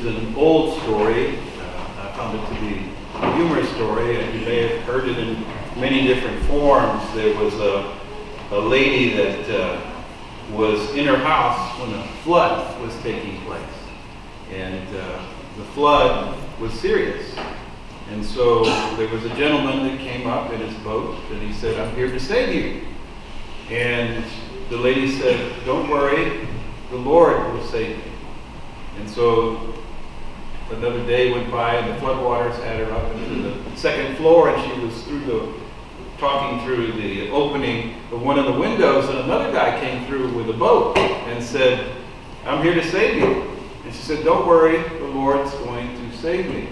an old story. I found it to be a humorous story, and you may have heard it in many different forms. There was a lady that was in her house when a flood was taking place. And the flood was serious. And so there was a gentleman that came up in his boat, and he said, "I'm here to save you." And the lady said, "Don't worry, the Lord will save me." And so another day went by, and the floodwaters had her up into the second floor, and she was talking through the opening of one of the windows, and another guy came through with a boat and said, "I'm here to save you." And she said, "Don't worry, the Lord's going to save me."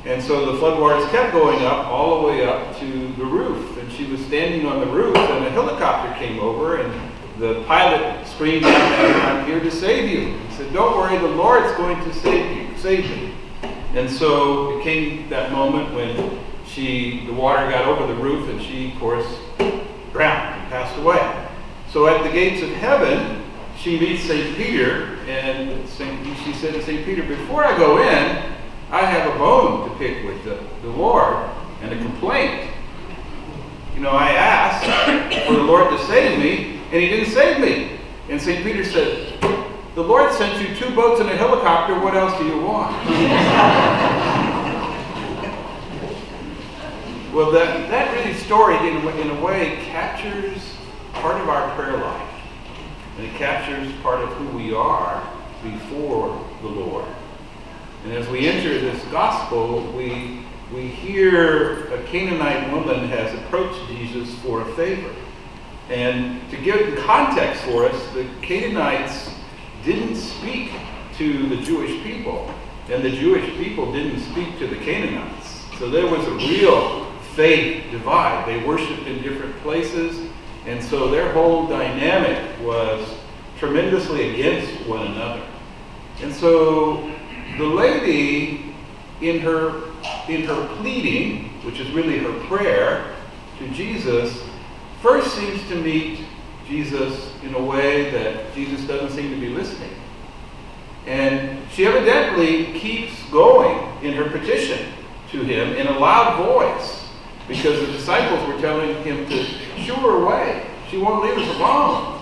And so the floodwaters kept going up, all the way up to the roof. And she was standing on the roof, and a helicopter came over, and the pilot screamed out at her, "I'm here to save you." He said, "Don't worry, the Lord's going to save me." And so it came that moment when the water got over the roof, and she, of course, drowned and passed away. So at the gates of heaven, she meets St. Peter, and she said to St. Peter, "Before I go in, I have a bone to pick with the Lord and a complaint. I asked for the Lord to save me, and he didn't save me." And St. Peter said, "The Lord sent you 2 boats and a helicopter. What else do you want?" Well, that really story, in a way, captures part of our prayer life. And it captures part of who we are before the Lord. And as we enter this gospel, we hear a Canaanite woman has approached Jesus for a favor. And to give the context for us, the Canaanites didn't speak to the Jewish people, and the Jewish people didn't speak to the Canaanites. So there was a real faith divide. They worshiped in different places, and so their whole dynamic was tremendously against one another. And so the lady, in her pleading, which is really her prayer to Jesus, first seems to meet Jesus in a way that Jesus doesn't seem to be listening. And she evidently keeps going in her petition to him in a loud voice, because the disciples were telling him to shoo her away. She won't leave us alone.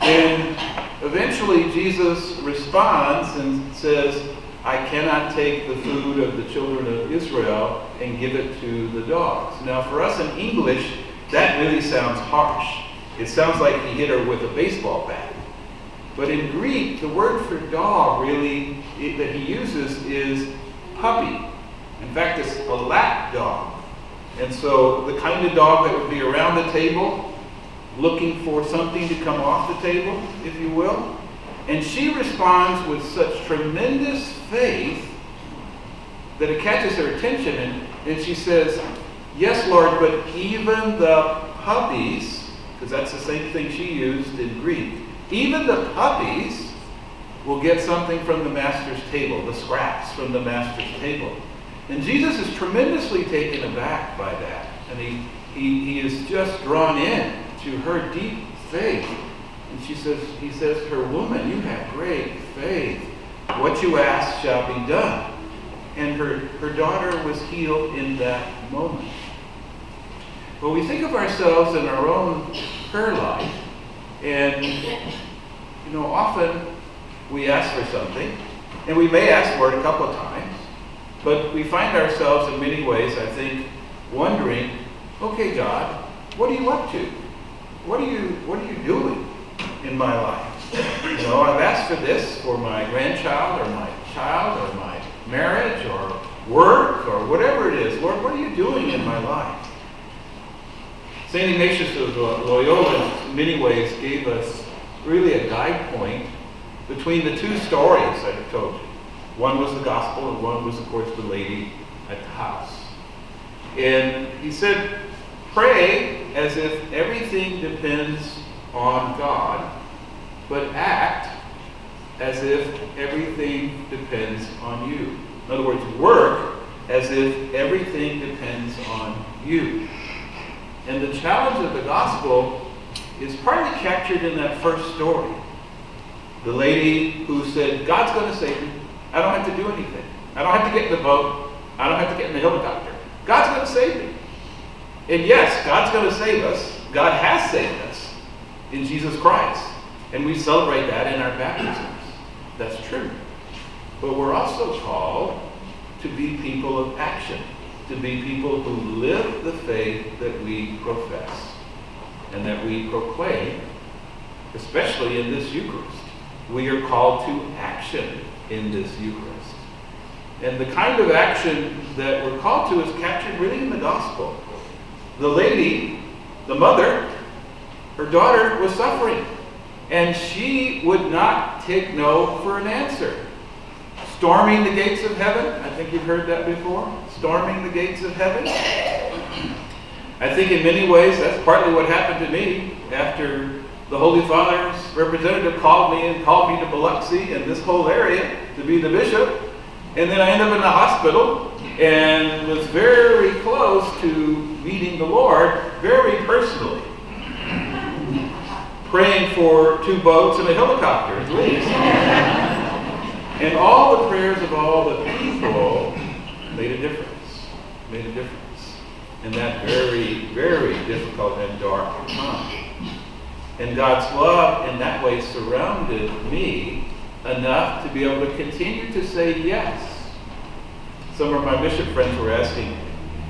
And eventually Jesus responds and says, "I cannot take the food of the children of Israel and give it to the dogs." Now, for us in English, that really sounds harsh. It sounds like he hit her with a baseball bat. But in Greek, the word for dog really that he uses is puppy. In fact, it's a lap dog. And so the kind of dog that would be around the table, looking for something to come off the table, if you will. And she responds with such tremendous faith that it catches her attention. And she says, "Yes, Lord, but even the puppies," because that's the same thing she used in Greek, "even the puppies will get something from the master's table," the scraps from the master's table. And Jesus is tremendously taken aback by that. And he is just drawn in to her deep faith. And he says to her, "Woman, you have great faith. What you ask shall be done." And her daughter was healed in that moment. But we think of ourselves in our own prayer life, and often we ask for something, and we may ask for it a couple of times, but we find ourselves in many ways, I think, wondering, "Okay, God, what are you up to? What are you doing in my life? I've asked for this for my grandchild or my child or my marriage or work or whatever it is. Lord, what are you doing in my life?" St. Ignatius of Loyola, in many ways, gave us really a guide point between the 2 stories I told you. One was the gospel, and one was, of course, the lady at the house. And he said, pray as if everything depends on God, but act as if everything depends on you. In other words, work as if everything depends on you. And the challenge of the gospel is partly captured in that first story. The lady who said, "God's going to save me. I don't have to do anything. I don't have to get in the boat. I don't have to get in the helicopter. God's going to save me. And yes, God's going to save us. God has saved us in Jesus Christ. And we celebrate that in our baptisms. That's true. But we're also called to be people of action, to be people who live the faith that we profess and that we proclaim, especially in this Eucharist. We are called to action in this Eucharist. And the kind of action that we're called to is captured really in the gospel. The lady, the mother, her daughter was suffering, and she would not take no for an answer. Storming the gates of heaven. I think you've heard that before. Storming the gates of heaven. I think in many ways that's partly what happened to me after the Holy Father's representative called me to Biloxi and this whole area to be the bishop. And then I ended up in the hospital and was very close to meeting the Lord very personally. Praying for 2 boats and a helicopter at least. And all the prayers of all the people made a difference. Made a difference in that very, very difficult and dark time. And God's love in that way surrounded me enough to be able to continue to say yes. Some of my bishop friends were asking,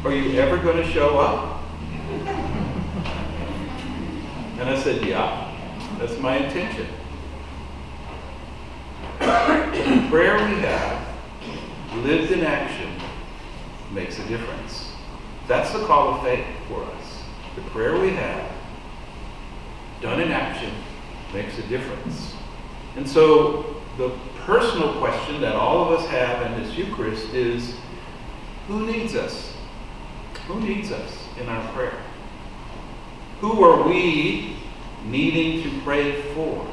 are you ever going to show up? And I said, yeah, that's my intention. The prayer we have, lived in action, makes a difference. That's the call of faith for us. The prayer we have, done in action, makes a difference. And so the personal question that all of us have in this Eucharist is, who needs us? Who needs us in our prayer? Who are we needing to pray for?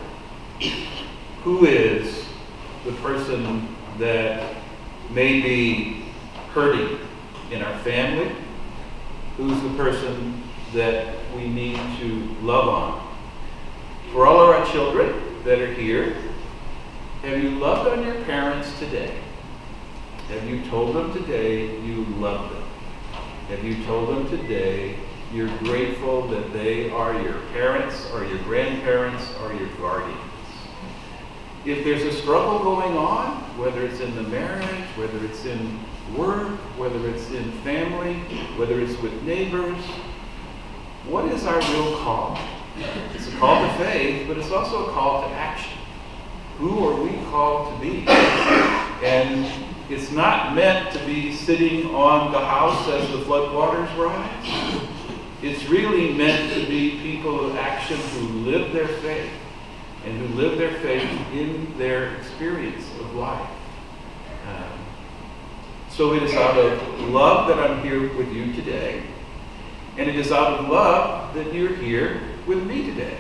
Who is the person that may be hurting in our family? Who's the person that we need to love on? For all of our children that are here, have you loved on your parents today? Have you told them today you love them? Have you told them today you're grateful that they are your parents or your grandparents or your guardians? If there's a struggle going on, whether it's in the marriage, whether it's in work, whether it's in family, whether it's with neighbors, what is our real call? It's a call to faith, but it's also a call to action. Who are we called to be? And it's not meant to be sitting on the house as the floodwaters rise. It's really meant to be people of action who live their faith and who live their faith in their experience of life. So it is out of love that I'm here with you today. And it is out of love that you're here with me today.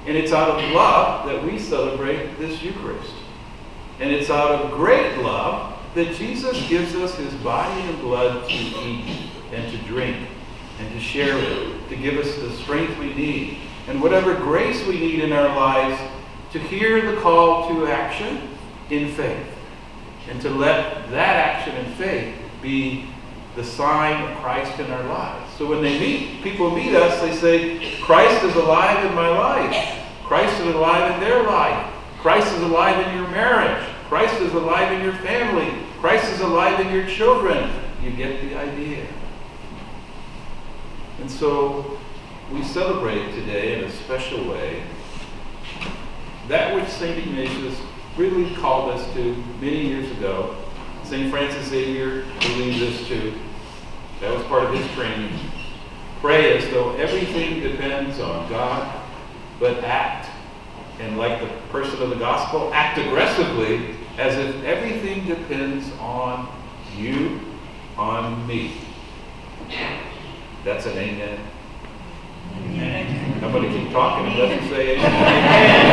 And it's out of love that we celebrate this Eucharist. And it's out of great love that Jesus gives us his body and blood to eat and to drink and to share it, to give us the strength we need and whatever grace we need in our lives to hear the call to action in faith and to let that action in faith be the sign of Christ in our lives. So when people meet us, they say, Christ is alive in my life. Christ is alive in their life. Christ is alive in your marriage. Christ is alive in your family. Christ is alive in your children. You get the idea. And so we celebrate today in a special way that which St. Ignatius really called us to many years ago. St. Francis Xavier believed this too. That was part of his training. Pray as though everything depends on God, but act. And like the person of the gospel, act aggressively as if everything depends on you, on me. That's an amen. Amen. I'm going to keep talking and let you say amen.